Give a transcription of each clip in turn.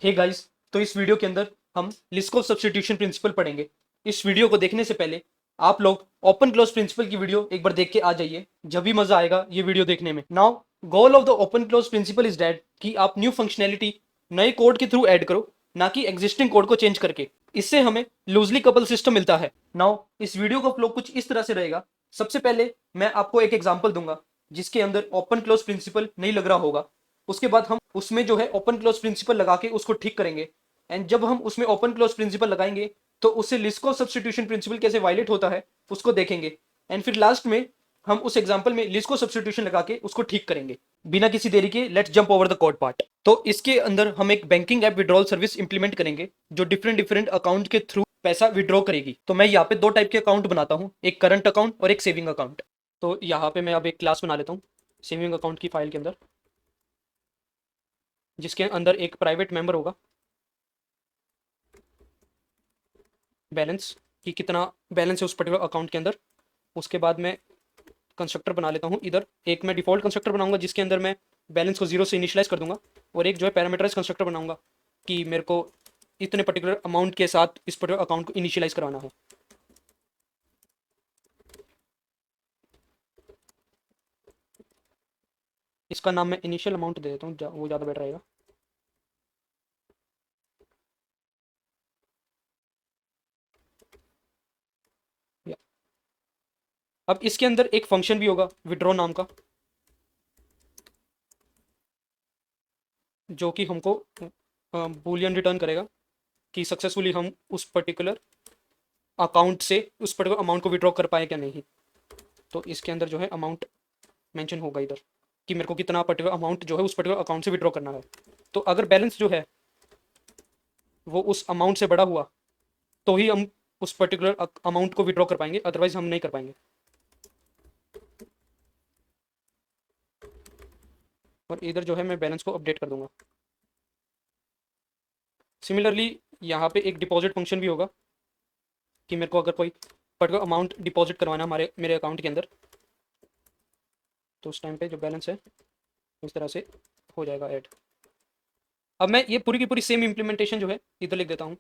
Hey guys, तो इस video के अंदर हम लिस्को सब्स्टिट्यूशन प्रिंसिपल पढ़ेंगे। इस वीडियो को देखने से पहले आप लोग ओपन क्लोज प्रिंसिपल की वीडियो एक बार देख के आ जाइए, जब भी मजा आएगा ये वीडियो देखने में। Now goal of the open close principle is that कि आप न्यू फंक्शनैलिटी नए कोड के थ्रू ऐड करो, ना कि एग्जिस्टिंग कोड को चेंज करके। इससे हमें लूजली कपल सिस्टम मिलता है। नाउ इस वीडियो का फ्लो कुछ इस तरह से रहेगा। सबसे पहले मैं आपको एक एग्जांपल दूंगा जिसके अंदर ओपन क्लोज प्रिंसिपल नहीं लग रहा होगा। उसके बाद हम उसमें जो है ओपन क्लोज प्रिंसिपल लगा के उसको ठीक करेंगे। एंड जब हम उसमें ओपन क्लोज प्रिंसिपल लगाएंगे तो उससे लिस्को सब्स्टिट्यूशन प्रिंसिपल कैसे वायलेट होता है उसको देखेंगे। एंड फिर लास्ट में हम उस एग्जांपल में लिस्को सब्स्टिट्यूशन लगा के उसको ठीक करेंगे। बिना किसी देरी के let's jump over the code part. तो इसके अंदर हम एक banking app withdrawal service implement करेंगे जो डिफरेंट डिफरेंट अकाउंट के थ्रू पैसा विड्रॉ करेगी। तो मैं यहाँ पे दो टाइप के अकाउंट बनाता हूँ, एक करंट अकाउंट और एक सेविंग अकाउंट। तो यहाँ पे मैं अब एक क्लास बना लेता हूँ सेविंग अकाउंट की फाइल के अंदर, जिसके अंदर एक प्राइवेट मेंबर होगा, बैलेंस कि कितना बैलेंस है उस पर्टिकुलर अकाउंट के अंदर। उसके बाद मैं कंस्ट्रक्टर बना लेता हूँ। इधर एक मैं डिफॉल्ट कंस्ट्रक्टर बनाऊंगा जिसके अंदर मैं बैलेंस को जीरो से इनिशियलाइज कर दूंगा, और एक जो है पैरामीटराइज कंस्ट्रक्टर बनाऊंगा कि मेरे को इतने पर्टिकुलर अमाउंट के साथ इस पर्टिकुलर अकाउंट को इनिशियलाइज करवाना है। इसका नाम मैं इनिशियल अमाउंट दे देता हूँ, वो ज़्यादा बेटर रहेगा। अब इसके अंदर एक फंक्शन भी होगा विड्रॉ नाम का, जो कि हमको बूलियन रिटर्न करेगा कि सक्सेसफुली हम उस पर्टिकुलर अकाउंट से उस पर्टिकुलर अमाउंट को विड्रॉ कर पाए क्या नहीं। तो इसके अंदर जो है अमाउंट मेंशन होगा इधर कि मेरे को कितना पर्टिकुलर अमाउंट जो है उस पर्टिकुलर अकाउंट से विड्रॉ करना है। तो अगर बैलेंस जो है वो उस अमाउंट से बड़ा हुआ तो ही हम उस पर्टिकुलर अमाउंट को विड्रॉ कर पाएंगे, अदरवाइज हम नहीं कर पाएंगे। और इधर जो है मैं बैलेंस को अपडेट कर दूंगा। सिमिलरली यहाँ पे एक डिपॉजिट फंक्शन भी होगा कि मेरे को अगर कोई पर्टिकुलर अमाउंट डिपॉजिट करवाना हमारे मेरे अकाउंट के अंदर, तो उस टाइम पे जो बैलेंस है इस तरह से हो जाएगा ऐड। अब मैं ये पूरी की पूरी सेम इम्प्लीमेंटेशन जो है इधर लिख देता हूँ।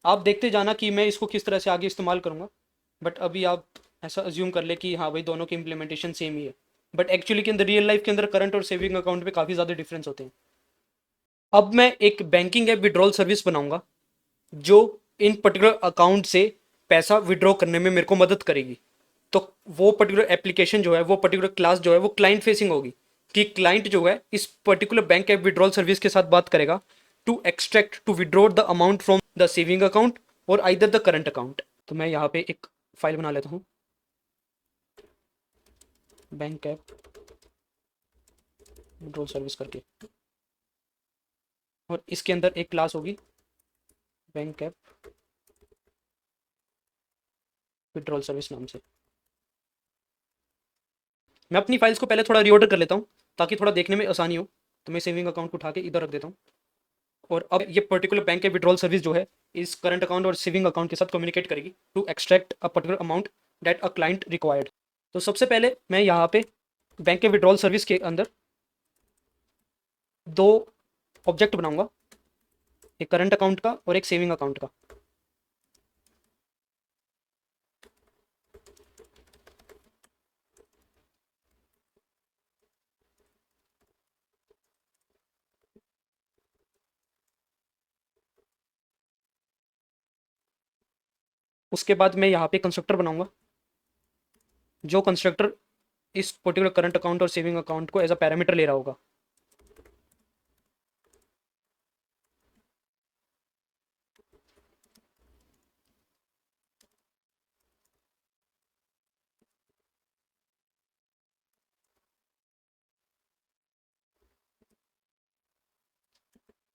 आप देखते जाना कि मैं इसको किस तरह से आगे इस्तेमाल करूँगा, बट अभी आप ऐसा अज्यूम कर ले कि हाँ भाई दोनों की इम्प्लीमेंटेशन सेम ही है। बट एक्चुअली के अंदर रियल लाइफ के अंदर करंट और सेविंग अकाउंट में काफ़ी ज़्यादा डिफरेंस होते हैं। अब मैं एक बैंकिंग ऐप विड्रॉल सर्विस बनाऊंगा जो इन पर्टिकुलर अकाउंट से पैसा विड्रॉ करने में मेरे को मदद करेगी। तो वो पर्टिकुलर एप्लीकेशन जो है, वो पर्टिकुलर क्लास जो है वो क्लाइंट फेसिंग होगी कि क्लाइंट जो है इस particular bank app withdrawal service के साथ बात करेगा to extract to withdraw the amount from the saving account और आइदर द करंट अकाउंट। तो मैं यहाँ पे एक फाइल बना लेता हूँ, बैंक ऐप विड्रॉल सर्विस करके, और इसके अंदर एक क्लास होगी बैंक ऐप विड्रॉल सर्विस नाम से। मैं अपनी फाइल्स को पहले थोड़ा रीऑर्डर कर लेता हूँ ताकि थोड़ा देखने में आसानी हो। तो मैं सेविंग अकाउंट को उठा के इधर रख देता हूँ, और अब ये पर्टिकुलर बैंक के विड्रॉल सर्विस जो है इस करंट अकाउंट और सेविंग अकाउंट के साथ कम्युनिकेट करेगी to extract a particular amount that a client required. तो सबसे पहले मैं यहाँ पे बैंक के विड्रॉल सर्विस के अंदर दो ऑब्जेक्ट बनाऊंगा, एक करंट अकाउंट का और एक सेविंग अकाउंट का। उसके बाद मैं यहाँ पे कंस्ट्रक्टर बनाऊंगा जो कंस्ट्रक्टर इस पर्टिकुलर करंट अकाउंट और सेविंग अकाउंट को एज अ पैरामीटर ले रहा होगा।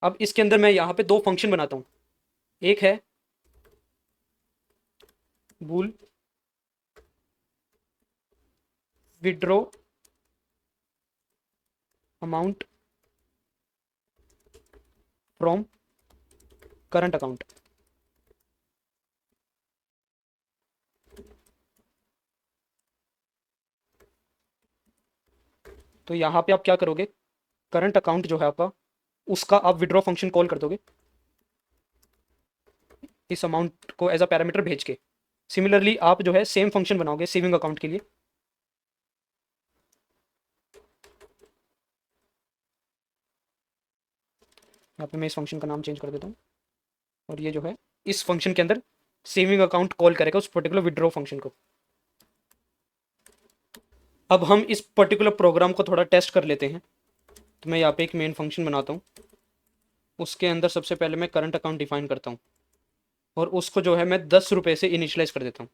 अब इसके अंदर मैं यहाँ पे दो फंक्शन बनाता हूँ, एक है bool withdraw amount from current account. तो यहाँ पे आप क्या करोगे, करंट अकाउंट जो है आपका उसका आप विड्रॉ फंक्शन कॉल कर दोगे इस अमाउंट को एज अ पैरामीटर भेज के। सिमिलरली आप जो है सेम फंक्शन बनाओगे सेविंग अकाउंट के लिए। यहाँ पे मैं इस फंक्शन का नाम चेंज कर देता हूँ और ये जो है इस फंक्शन के अंदर सेविंग अकाउंट कॉल करेगा उस पर्टिकुलर विड्रॉ फंक्शन को। अब हम इस पर्टिकुलर प्रोग्राम को थोड़ा टेस्ट कर लेते हैं। तो मैं यहाँ पे एक मेन फंक्शन बनाता हूँ, उसके अंदर सबसे पहले मैं करंट अकाउंट डिफाइन करता हूँ और उसको जो है मैं 10 रुपये से इनिशलाइज कर देता हूँ।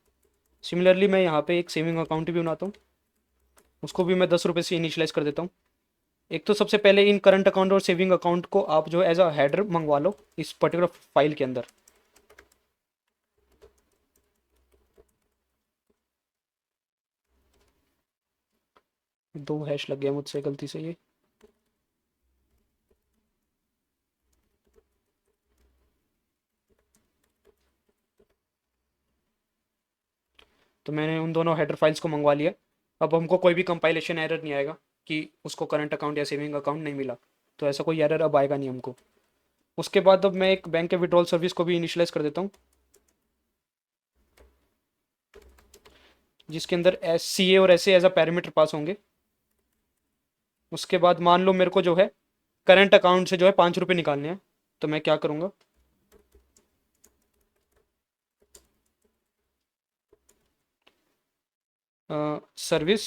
सिमिलरली मैं यहाँ पे एक सेविंग अकाउंट भी बनाता हूँ, उसको भी मैं 10 रुपये से इनिशलाइज कर देता हूँ। एक तो सबसे पहले इन करंट अकाउंट और सेविंग अकाउंट को आप जो एज अ हेडर मंगवा लो इस पर्टिकुलर फाइल के अंदर। दो हैश लग गया मुझसे गलती से ये। तो मैंने उन दोनों हेडर फाइल्स को मंगवा लिया। अब हमको कोई भी कंपाइलेशन एरर नहीं आएगा कि उसको करंट अकाउंट या सेविंग अकाउंट नहीं मिला, तो ऐसा कोई एरर अब आएगा नहीं हमको। उसके बाद अब मैं एक बैंक के विड्रॉल सर्विस को भी इनिशियलाइज कर देता हूँ, जिसके अंदर एस सी ए और ऐसे एज अ पैरामीटर पास होंगे। उसके बाद मान लो मेरे को जो है करंट अकाउंट से जो है 5 रुपये निकालने हैं, तो मैं क्या करूँगा, service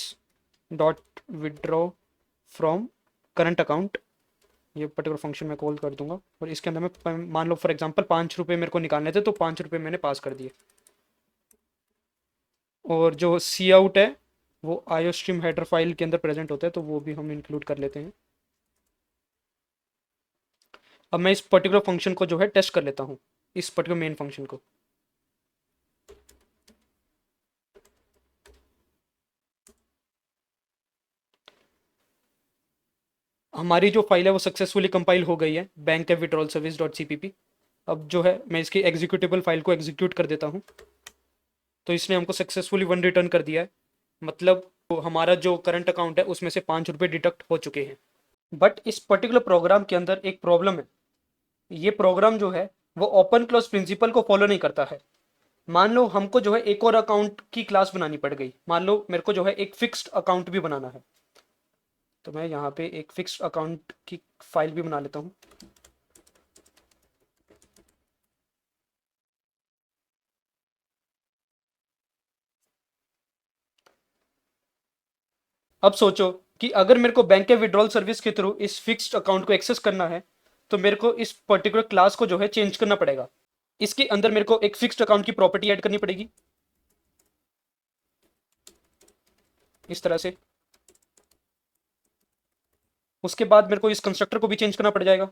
dot withdraw from current account, ये पर्टिकुलर फंक्शन मैं कॉल कर दूंगा और इसके अंदर मैं मान लो फॉर एग्जांपल 5 रुपये मेरे को निकालने थे, तो 5 रुपये मैंने पास कर दिए। और जो सी आउट है वो आईओ स्ट्रीम हेडर फाइल के अंदर प्रेजेंट होता है, तो वो भी हम इंक्लूड कर लेते हैं। अब मैं इस पर्टिकुलर फंक्शन को जो है टेस्ट कर लेता हूँ, इस पर्टिकुलर मेन फंक्शन को। हमारी जो फाइल है वो सक्सेसफुली कंपाइल हो गई है, बैंक है विड्रॉल सर्विस डॉट सी। अब जो है मैं इसकी एग्जीक्यूटेबल फाइल को एग्जीक्यूट कर देता हूँ, तो इसने हमको सक्सेसफुली वन रिटर्न कर दिया है। मतलब तो हमारा जो करंट अकाउंट है उसमें से 5 रुपये डिडक्ट हो चुके हैं। बट इस पर्टिकुलर प्रोग्राम के अंदर एक प्रॉब्लम है। ये प्रोग्राम जो है वो ओपन क्लोज प्रिंसिपल को फॉलो नहीं करता है। मान लो हमको जो है एक और अकाउंट की क्लास बनानी पड़ गई, मान लो मेरे को जो है एक फिक्स्ड अकाउंट भी बनाना है, तो मैं यहाँ पे एक फिक्स्ड अकाउंट की फाइल भी बना लेता हूँ। अब सोचो कि अगर मेरे को बैंक के विड्रॉल सर्विस के थ्रू इस फिक्स्ड अकाउंट को एक्सेस करना है, तो मेरे को इस पर्टिकुलर क्लास को जो है चेंज करना पड़ेगा। इसके अंदर मेरे को एक फिक्स्ड अकाउंट की प्रॉपर्टी ऐड करनी पड़ेगी इस तरह से। उसके बाद मेरे को इस कंस्ट्रक्टर को भी चेंज करना पड़ जाएगा।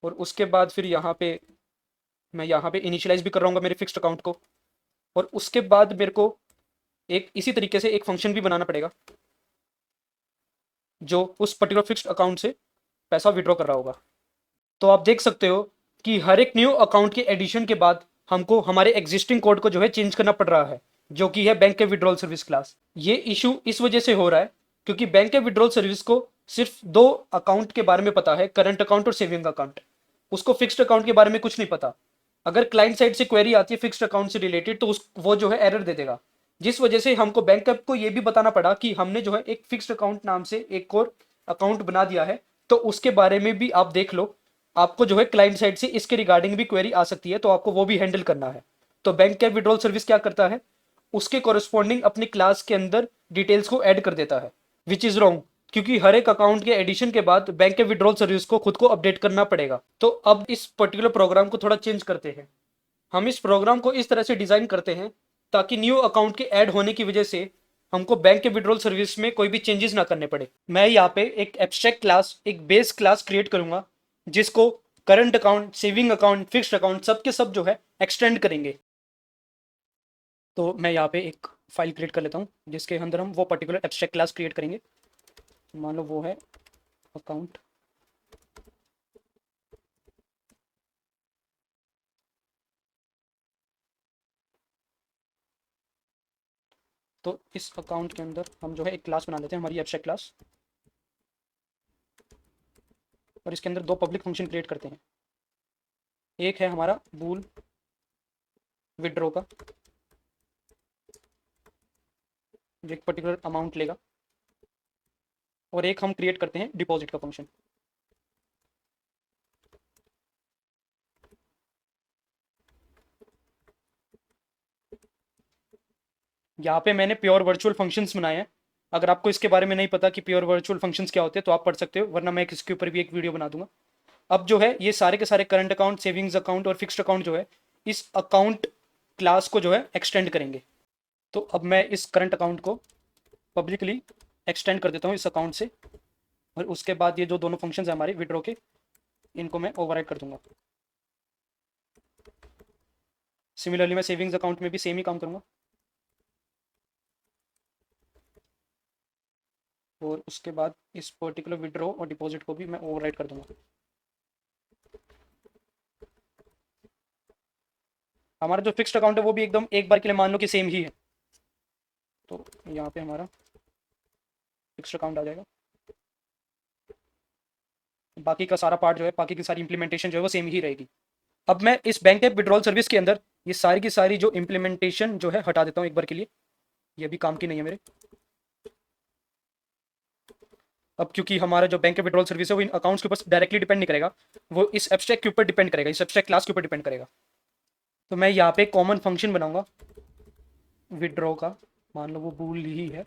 और उसके बाद फिर यहाँ पे मैं यहाँ पे इनिशियलाइज भी कर रहा हूँ मेरे फिक्स्ड अकाउंट को। और उसके बाद मेरे को एक इसी तरीके से एक फंक्शन भी बनाना पड़ेगा जो उस पर्टिकुलर फिक्स्ड अकाउंट से पैसा विड्रॉ कर रहा होगा। तो आप देख सकते हो कि हर एक न्यू अकाउंट के एडिशन के बाद हमको हमारे एग्जिस्टिंग कोड को जो है चेंज करना पड़ रहा है, जो कि है बैंक के विड्रॉल सर्विस क्लास। ये इशू इस वजह से हो रहा है क्योंकि बैंक के विड्रॉल सर्विस को सिर्फ दो अकाउंट के बारे में पता है, करंट अकाउंट और सेविंग अकाउंट। उसको फिक्स्ड अकाउंट के बारे में कुछ नहीं पता। अगर क्लाइंट साइड से क्वेरी आती है फिक्स्ड अकाउंट से रिलेटेड, तो उस वो जो है एरर दे देगा, जिस वजह से हमको बैंक को ये भी बताना पड़ा कि हमने जो है एक फिक्स्ड अकाउंट नाम से एक और अकाउंट बना दिया है, तो उसके बारे में भी आप देख लो। आपको जो है क्लाइंट साइड से इसके रिगार्डिंग भी क्वेरी आ सकती है, तो आपको वो भी हैंडल करना है। तो बैंक कैप विड्रॉल सर्विस क्या करता है, उसके कॉरेस्पॉन्डिंग अपनी क्लास के अंदर डिटेल्स को ऐड कर देता है, विच इज रॉन्ग, क्योंकि हर एक अकाउंट के एडिशन के बाद बैंक के विड्रॉल सर्विस को खुद को अपडेट करना पड़ेगा। तो अब इस पर्टिकुलर प्रोग्राम को थोड़ा चेंज करते हैं। हम इस प्रोग्राम को इस तरह से डिजाइन करते हैं ताकि न्यू अकाउंट के ऐड होने की वजह से हमको बैंक के विड्रॉल सर्विस में कोई भी चेंजेस ना करने पड़े। मैं यहाँ पे एक एब्स्ट्रैक्ट क्लास, एक बेस क्लास क्रिएट करूंगा जिसको current account, saving account, fixed account सब के सब जो है एक्सटेंड करेंगे। तो मैं यहाँ पे एक फाइल क्रिएट कर लेता हूँ जिसके अंदर हम वो पर्टिकुलर एब्स्ट्रैक्ट क्लास क्रिएट करेंगे। मान लो वो है अकाउंट। तो इस अकाउंट के अंदर हम जो है एक क्लास बना लेते हैं, हमारी एब्स्ट्रैक्ट क्लास, और इसके अंदर दो पब्लिक फंक्शन क्रिएट करते हैं। एक है हमारा बूल विड्रॉ का, जो एक पर्टिकुलर अमाउंट लेगा, और एक हम क्रिएट करते हैं डिपॉजिट का फंक्शन। यहाँ पे मैंने प्योर वर्चुअल फंक्शंस बनाए हैं। अगर आपको इसके बारे में नहीं पता कि प्योर वर्चुअल फंक्शंस क्या होते हैं तो आप पढ़ सकते हो, वरना मैं इसके ऊपर भी एक वीडियो बना दूंगा। अब जो है ये सारे के सारे करंट अकाउंट, सेविंग्स अकाउंट और फिक्स्ड अकाउंट जो है इस अकाउंट क्लास को जो है एक्सटेंड करेंगे। तो अब मैं इस करंट अकाउंट को पब्लिकली एक्सटेंड कर देता हूँ इस अकाउंट से, और उसके बाद ये जो दोनों फंक्शंस हैं हमारे विड्रॉ के, इनको मैं ओवरराइड कर दूंगा। सिमिलरली मैं सेविंग्स अकाउंट में भी सेम ही काम करूंगा, और उसके बाद इस पर्टिकुलर विड्रॉ और डिपॉजिट को भी मैं ओवरराइड कर दूंगा। हमारा जो फिक्स्ड अकाउंट है वो भी एकदम एक बार के लिए मान लो कि सेम ही है, तो यहाँ पे हमारा फिक्स्ड अकाउंट आ जाएगा। बाकी का सारा पार्ट जो है, बाकी की सारी इंप्लीमेंटेशन जो है वो सेम ही रहेगी। अब मैं इस बैंक ऐप विड्रॉल सर्विस के अंदर ये सारी की सारी जो इंप्लीमेंटेशन जो है हटा देता हूँ एक बार के लिए, ये भी काम की नहीं है मेरे। अब क्योंकि हमारा जो बैंक विड्रॉल सर्विस है वो इन अकाउंट्स के ऊपर डायरेक्टली डिपेंड नहीं करेगा, वो इस एब्स्ट्रैक्ट के ऊपर डिपेंड करेगा, इस एब्स्ट्रैक्ट क्लास के ऊपर डिपेंड करेगा। तो मैं यहाँ पे कॉमन फंक्शन बनाऊंगा विड्रॉ का, मान लो वो बूल ही है,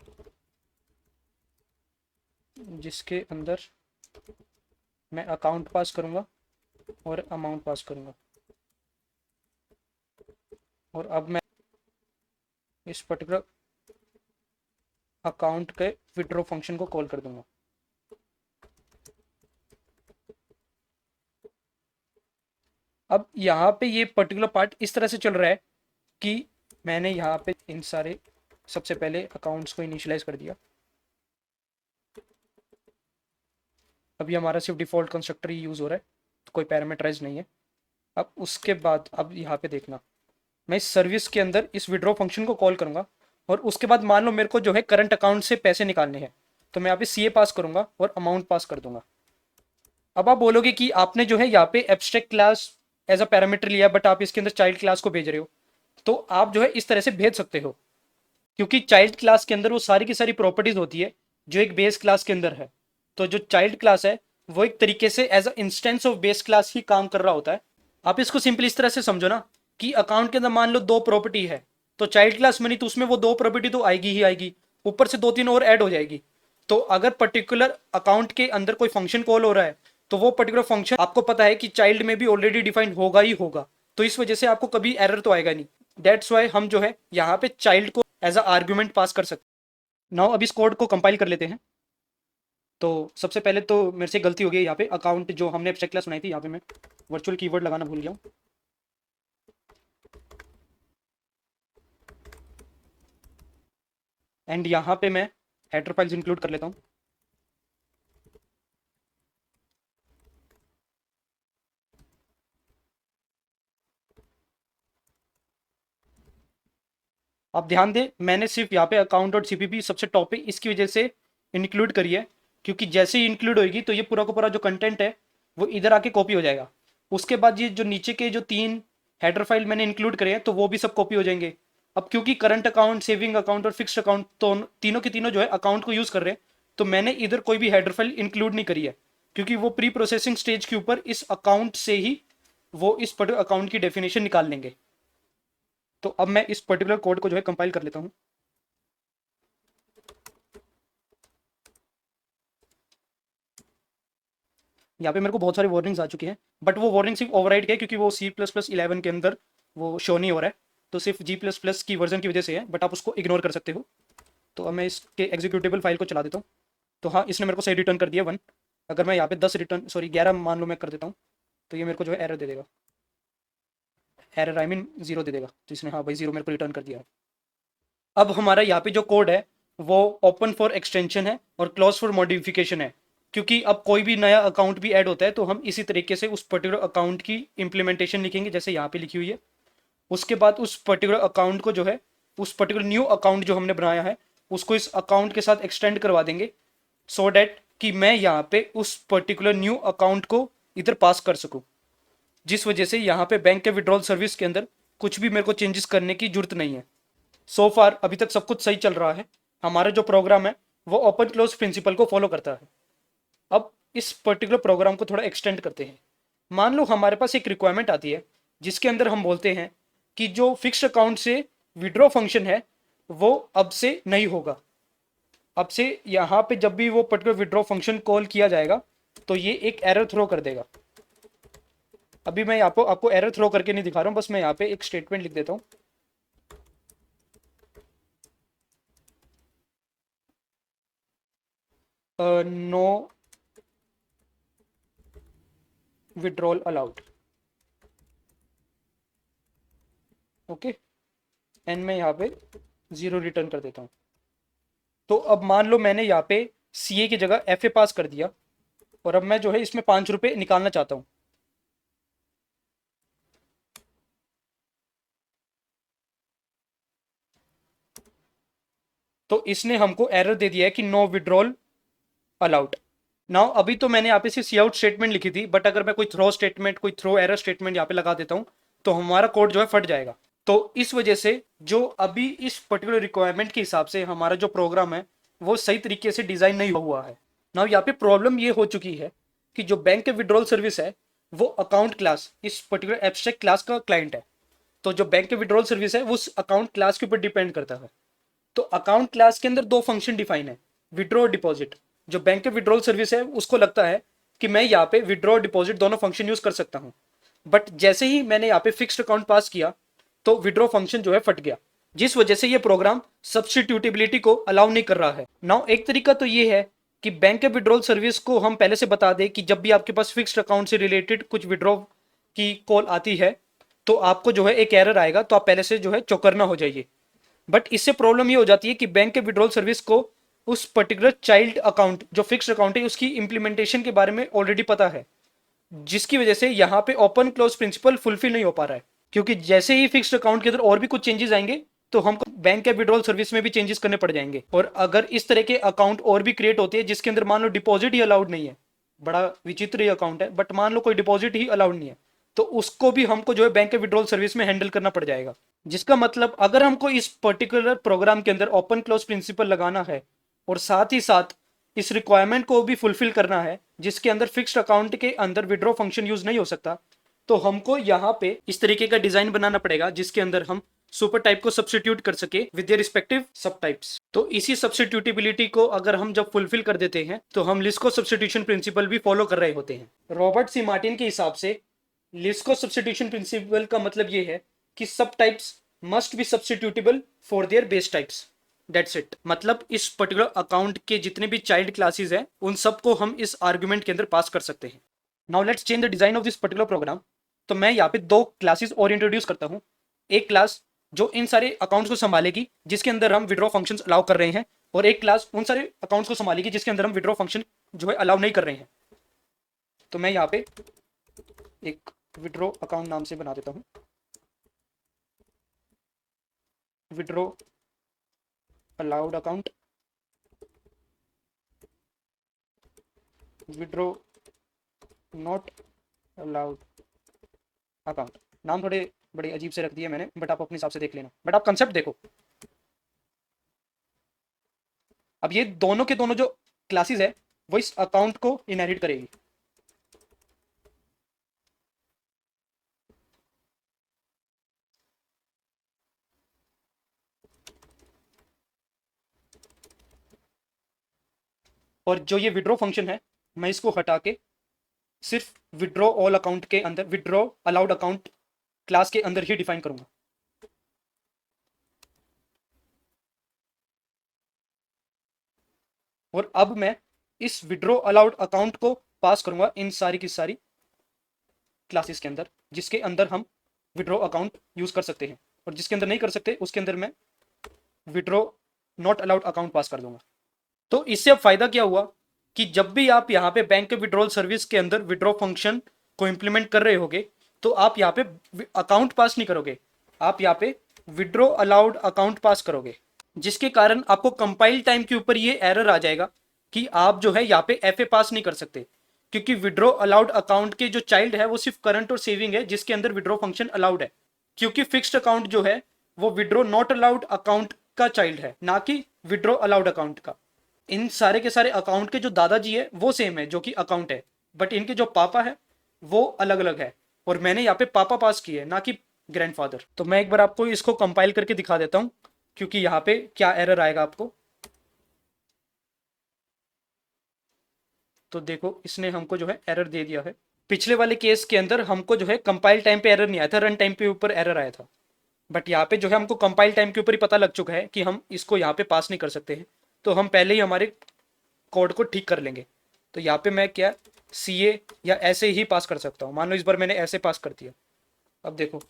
जिसके अंदर मैं अकाउंट पास करूंगा और अमाउंट पास करूंगा। और अब मैं इस पर्टिकुलर अकाउंट के विड्रॉ फंक्शन को कॉल कर दूंगा। अब यहाँ पे ये पर्टिकुलर पार्ट इस तरह से चल रहा है कि मैंने यहाँ पे इन सारे सबसे पहले अकाउंट्स को इनिशियलाइज कर दिया। अभी हमारा सिर्फ डिफॉल्ट कंस्ट्रक्टर ही यूज़ हो रहा है, तो कोई पैरामीटराइज नहीं है। अब उसके बाद अब यहाँ पे देखना, मैं इस सर्विस के अंदर इस विड्रॉ फंक्शन को कॉल करूँगा, और उसके बाद मान लो मेरे को जो है करंट अकाउंट से पैसे निकालने हैं, तो मैं यहाँ पे CA पास करूँगा और अमाउंट पास कर दूंगा। अब आप बोलोगे कि आपने जो है यहाँ पे abstract class as a parameter लिया, बट आप इसके अंदर चाइल्ड क्लास को भेज रहे हो, तो आप जो है इस तरह से भेज सकते हो, क्योंकि चाइल्ड क्लास के अंदर वो सारी की सारी प्रॉपर्टीज होती है जो एक बेस क्लास के अंदर है। तो जो चाइल्ड क्लास है वो एक तरीके से as a instance of base class ही काम कर रहा होता है। आप इसको सिंपली इस तरह से समझो ना कि अकाउंट के अंदर मान लो दो प्रॉपर्टी है, तो चाइल्ड क्लास बनी तो उसमें वो दो प्रॉपर्टी तो आएगी ही आएगी, ऊपर से दो तीन और ऐड हो जाएगी। तो अगर पर्टिकुलर अकाउंट के अंदर कोई फंक्शन कॉल हो रहा है, तो वो पर्टिकुलर फंक्शन आपको पता है कि चाइल्ड में भी ऑलरेडी डिफाइंड होगा ही होगा, तो इस वजह से आपको कभी एरर तो आएगा नहीं। दैट्स वाई हम जो है यहाँ पे चाइल्ड को एज अ आर्ग्यूमेंट पास कर सकते हैं। नाउ अब इस कोड को कंपाइल कर लेते हैं। तो सबसे पहले तो मेरे से गलती हो गई, यहाँ पे अकाउंट जो हमने एब्स्ट्रैक्ट क्लास बनाई थी यहाँ पे मैं वर्चुअल कीवर्ड लगाना भूल गया हूँ। एंड यहाँ पे मैं हेडर फाइल्स इंक्लूड कर लेता हूँ। आप ध्यान दें, मैंने सिर्फ यहाँ पे अकाउंट डॉट CPP सबसे टॉप पे इसकी वजह से इंक्लूड करी है, क्योंकि जैसे ही इंक्लूड होगी तो ये पूरा का पूरा जो कंटेंट है वो इधर आके कॉपी हो जाएगा। उसके बाद ये जो नीचे के जो तीन हेडर फाइल मैंने इंक्लूड करे हैं तो वो भी सब कॉपी हो जाएंगे। अब क्योंकि करंट अकाउंट, सेविंग अकाउंट और फिक्स्ड अकाउंट तो तीनों के तीनों जो है अकाउंट को यूज कर रहे हैं, तो मैंने इधर कोई भी हेडर फाइल इंक्लूड नहीं करी है, क्योंकि वो प्री प्रोसेसिंग स्टेज के ऊपर इस अकाउंट से ही वो इस पर्टिकुलर अकाउंट की डेफिनेशन निकाल लेंगे। तो अब मैं इस पर्टिकुलर कोड को जो है कंपाइल कर लेता हूँ। यहाँ पे मेरे को बहुत सारी वार्निंग्स आ चुकी हैं, बट वो वार्निंग सिर्फ ओवरराइड के, क्योंकि वो C++11 के अंदर वो शो नहीं हो रहा है, तो सिर्फ G++ की वर्जन की वजह से है, बट आप उसको इग्नोर कर सकते हो। तो अब मैं इसके एग्जीक्यूटेबल फाइल को चला देता हूँ। तो हाँ, इसने मेरे को सही रिटर्न कर दिया 1। अगर मैं यहाँ पे 10 रिटर्न, सॉरी 11 मान लो मैं कर देता हूँ, तो ये मेरे को जो है एरर दे देगा, एरर आई मीन 0 दे देगा। तो इसने हाँ भाई 0 मेरे को रिटर्न कर दिया है। अब हमारा यहाँ पे जो कोड है वो ओपन फॉर एक्सटेंशन है और क्लोज फॉर मॉडिफिकेशन है, क्योंकि अब कोई भी नया अकाउंट भी ऐड होता है तो हम इसी तरीके से उस पर्टिकुलर अकाउंट की इंप्लीमेंटेशन लिखेंगे जैसे यहाँ पे लिखी हुई है। उसके बाद उस पर्टिकुलर अकाउंट को जो है उस पर्टिकुलर न्यू अकाउंट जो हमने बनाया है उसको इस अकाउंट के साथ एक्सटेंड करवा देंगे, सो डैट कि मैं यहाँ पे उस पर्टिकुलर न्यू अकाउंट को इधर पास कर सकूँ, जिस वजह से यहाँ पे बैंक के विड्रॉल सर्विस के अंदर कुछ भी मेरे को चेंजेस करने की जरूरत नहीं है। सो फार अभी तक सब कुछ सही चल रहा है। हमारा जो प्रोग्राम है वो ओपन क्लोज प्रिंसिपल को फॉलो करता है। अब इस पर्टिकुलर प्रोग्राम को थोड़ा एक्सटेंड करते हैं। मान लो हमारे पास एक रिक्वायरमेंट आती है जिसके अंदर हम बोलते हैं कि जो फिक्स्ड अकाउंट से विड्रॉ फंक्शन है वो अब से नहीं होगा। अब से यहाँ पे जब भी वो पर्टिकुलर विड्रॉ फंक्शन कॉल किया जाएगा तो ये एक एरर थ्रो कर देगा। अभी मैं आपको एरर थ्रो करके नहीं दिखा रहा हूँ, बस मैं यहाँ पे एक स्टेटमेंट लिख देता हूँ। No withdrawal allowed, okay, and मैं यहाँ पे 0 रिटर्न कर देता हूँ। तो अब मान लो मैंने यहाँ पे CA की जगह FA पास कर दिया और अब मैं जो है इसमें 5 रुपये निकालना चाहता हूँ। तो इसने हमको एरर दे दिया है कि नो विड्रॉल अलाउड। नाउ अभी तो मैंने यहाँ पे सिर्फ सी आउट स्टेटमेंट लिखी थी, बट अगर मैं कोई थ्रो स्टेटमेंट, कोई थ्रो एरर स्टेटमेंट यहाँ पे लगा देता हूँ तो हमारा कोड जो है फट जाएगा। तो इस वजह से जो अभी इस पर्टिकुलर रिक्वायरमेंट के हिसाब से हमारा जो प्रोग्राम है वो सही तरीके से डिजाइन नहीं हुआ है। नाउ यहाँ पे प्रॉब्लम ये हो चुकी है कि जो बैंक के विड्रॉल सर्विस है वो अकाउंट क्लास, इस पर्टिकुलर एब्स्ट्रैक्ट क्लास का क्लाइंट है। तो जो बैंक के विड्रॉल सर्विस है वो उस अकाउंट क्लास के ऊपर डिपेंड करता है। तो अकाउंट क्लास के अंदर 2 फंक्शन डिफाइन है, विड्रॉ और डिपॉजिट। जो बैंक के विड्रॉल सर्विस है उसको लगता है कि मैं यहाँ पे विड्रॉ और डिपॉजिट दोनों फंक्शन यूज कर सकता हूँ, बट जैसे ही मैंने यहाँ पे फिक्स्ड अकाउंट पास किया तो विड्रॉ फंक्शन जो है फट गया, जिस वजह से ये प्रोग्राम सब्स्टिट्यूटेबिलिटी को अलाउ नहीं कर रहा है। नाउ एक तरीका तो ये है कि बैंक के विड्रॉल सर्विस को हम पहले से बता दें कि जब भी आपके पास फिक्स्ड अकाउंट से रिलेटेड कुछ विड्रॉ की कॉल आती है तो आपको जो है एक एरर आएगा, तो आप पहले से जो है चौकन्ना हो जाइए। बट इससे प्रॉब्लम ये हो जाती है कि बैंक के विड्रॉल सर्विस को उस पर्टिकुलर चाइल्ड अकाउंट जो फिक्स्ड अकाउंट है उसकी इंप्लीमेंटेशन के बारे में ऑलरेडी पता है, जिसकी वजह से यहाँ पे ओपन क्लोज प्रिंसिपल फुलफिल नहीं हो पा रहा है। क्योंकि जैसे ही फिक्स्ड अकाउंट के अंदर और भी कुछ चेंजेस आएंगे तो हमको बैंक के विड्रॉल सर्विस में भी चेंजेस करने पड़ जाएंगे। और अगर इस तरह के अकाउंट और भी क्रिएट होते हैं जिसके अंदर मान लो डिपॉजिट ही अलाउड नहीं है, बड़ा विचित्र ये अकाउंट है, बट मान लो कोई डिपॉजिट ही अलाउड नहीं है, तो उसको भी हमको जो है बैंक के विड्रॉल सर्विस में हैंडल करना पड़ जाएगा। जिसका मतलब अगर हमको इस पर्टिकुलर प्रोग्राम के अंदर ओपन क्लोज प्रिंसिपल लगाना है और साथ ही साथ इस रिक्वायरमेंट को भी फुलफिल करना है जिसके अंदर फिक्स्ड अकाउंट के अंदर विड्रॉ फंक्शन यूज नहीं हो सकता, तो हमको यहाँ पे इस तरीके का डिजाइन बनाना पड़ेगा जिसके अंदर हम सुपर टाइप को सब्स्टिट्यूट कर सके विद देयर रिस्पेक्टिव सब टाइप्स। तो इसी सब्स्टिट्यूटेबिलिटी को अगर हम जब फुलफिल कर देते हैं तो हम लिस्को सब्स्टिट्यूशन प्रिंसिपल भी फॉलो कर रहे होते हैं। रॉबर्ट सी मार्टिन के हिसाब से लिस्को सब्स्टिट्यूशन प्रिंसिपल का मतलब ये है कि सब types must be substitutable for their base types, that's it. मतलब इस पर्टिकुलर अकाउंट के जितने भी चाइल्ड क्लासेस हैं उन सबको हम इस आर्गुमेंट के अंदर पास कर सकते हैं। Now let's change the design of this particular program. तो मैं यहाँ पे 2 क्लासेस और इंट्रोड्यूस करता हूँ। एक क्लास जो इन सारे अकाउंट्स को संभालेगी जिसके अंदर हम विड्रॉ फंक्शंस अलाउ कर रहे हैं, और एक क्लास उन सारे अकाउंट्स को संभालेगी जिसके अंदर हम विड्रॉ फंक्शन जो है अलाउ नहीं कर रहे हैं। तो मैं यहाँ पे एक विड्रॉ अकाउंट नाम से बना देता हूँ, withdraw allowed account, withdraw not allowed account. नाम थोड़े बड़े अजीब से रख दिए मैंने, बट आप अपने हिसाब से देख लेना, बट आप कंसेप्ट देखो। अब ये दोनों के दोनों जो क्लासेस है वो इस अकाउंट को इनहेरिट करेगी। और जो ये विड्रॉ फंक्शन है मैं इसको हटा के सिर्फ विड्रॉ ऑल अकाउंट के अंदर, विड्रॉ अलाउड अकाउंट क्लास के अंदर ही डिफाइन करूंगा। और अब मैं इस विड्रॉ अलाउड अकाउंट को पास करूंगा इन सारी की सारी क्लासेस के अंदर जिसके अंदर हम विड्रॉ अकाउंट यूज कर सकते हैं, और जिसके अंदर नहीं कर सकते उसके अंदर मैं विड्रॉ नॉट अलाउड अकाउंट पास कर दूंगा। तो इससे अब फायदा क्या हुआ कि जब भी आप यहाँ पे बैंक के विड्रॉल सर्विस के अंदर विड्रॉ फंक्शन को इंप्लीमेंट कर रहे होगे तो आप यहाँ पे अकाउंट पास नहीं करोगे, आप यहाँ पे विड्रॉ अलाउड अकाउंट पास करोगे, जिसके कारण आपको कंपाइल टाइम के ऊपर ये एरर आ जाएगा कि आप जो है यहाँ पे एफ ए पास नहीं कर सकते, क्योंकि विड्रॉ अलाउड अकाउंट के जो चाइल्ड है वो सिर्फ करंट और सेविंग है, जिसके अंदर विड्रॉ फंक्शन अलाउड है। क्योंकि फिक्स्ड अकाउंट जो है वो विड्रॉ नॉट अलाउड अकाउंट का चाइल्ड है, ना कि विड्रॉ अलाउड अकाउंट का। इन सारे के सारे अकाउंट के जो दादाजी है वो सेम है, जो कि अकाउंट है, बट इनके जो पापा है वो अलग अलग है, और मैंने यहाँ पे पापा पास किए ना कि ग्रैंडफादर। तो मैं एक बार आपको इसको कंपाइल करके दिखा देता हूँ, क्योंकि यहाँ पे क्या एरर आएगा आपको। तो देखो इसने हमको जो है एरर दे दिया है। पिछले वाले केस के अंदर हमको जो है कंपाइल टाइम पे एरर नहीं आया था, रन टाइम पे ऊपर एरर आया था, बट यहाँ पे जो है हमको कंपाइल टाइम के ऊपर ही पता लग चुका है कि हम इसको यहाँ पे पास नहीं कर सकते हैं, तो हम पहले ही हमारे कोड को ठीक कर लेंगे। तो यहाँ पे मैं क्या सी ए या ऐसे ही पास कर सकता हूँ, मान लो इस बार मैंने ऐसे पास कर दिया। अब देखो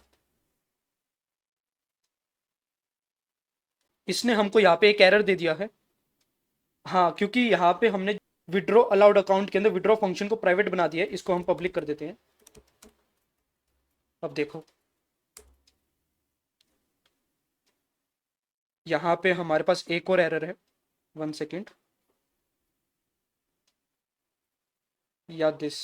इसने हमको यहाँ पे एक एरर दे दिया है। हाँ, क्योंकि यहाँ पे हमने विड्रॉ अलाउड अकाउंट के अंदर विड्रॉ फंक्शन को प्राइवेट बना दिया है, इसको हम पब्लिक कर देते हैं। अब देखो यहाँ पे हमारे पास एक और एरर है, 1 सेकेंड, या दिस,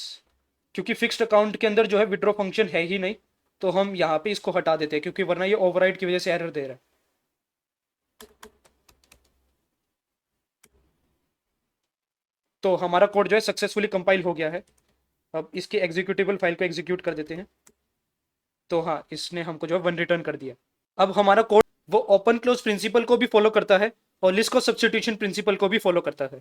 क्योंकि फिक्स्ड अकाउंट के अंदर जो है विड्रॉ फंक्शन है ही नहीं, तो हम यहाँ पे इसको हटा देते हैं, क्योंकि वरना ये ओवरराइड की वजह से एरर दे रहा है। तो हमारा कोड जो है सक्सेसफुली कंपाइल हो गया है। अब इसके एग्जीक्यूटेबल फाइल को एग्जीक्यूट कर देते हैं। तो हाँ, इसने हमको जो है 1 रिटर्न कर दिया। अब हमारा कोड वो ओपन क्लोज प्रिंसिपल को भी फॉलो करता है और लिस्ट कॉस्ट सब्स्टिट्यूशन प्रिंसिपल को भी फॉलो करता है।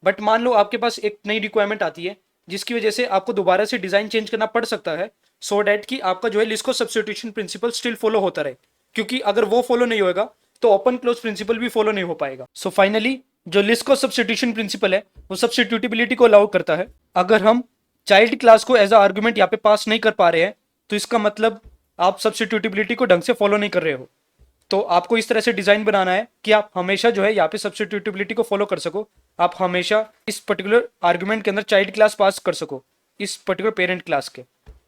बट मान लो आपके पास एक नई रिक्वायरमेंट आती है जिसकी वजह से आपको दोबारा से डिजाइन चेंज करना पड़ सकता है, सो डैट कि आपका जो है Liskov substitution principle still follow होता रहे, क्योंकि अगर वो फॉलो नहीं होगा तो ओपन क्लोज प्रिंसिपल भी फॉलो नहीं हो पाएगा। सो फाइनली जो लिस्ट कॉस्ट सब्स्टिट्यूशन प्रिंसिपल है वो सब्स्टिट्यूटिबिलिटी को अलाउ करता है। अगर हम चाइल्ड क्लास को एज अ आर्गुमेंट यहाँ पे पास नहीं कर पा रहे हैं, तो इसका मतलब आप सब्स्टिट्यूटिबिलिटी को ढंग से फॉलो नहीं कर रहे हो। तो आपको इस तरह से डिजाइन बनाना है कि आप हमेशा जो है यहाँ पे सब्स्टिट्यूटिबिलिटी को फॉलो कर सको, आप हमेशा इस पर्टिकुलर आर्गुमेंट के अंदर चाइल्ड क्लास पास कर सको इस पर्टिकुलर पेरेंट क्लास के।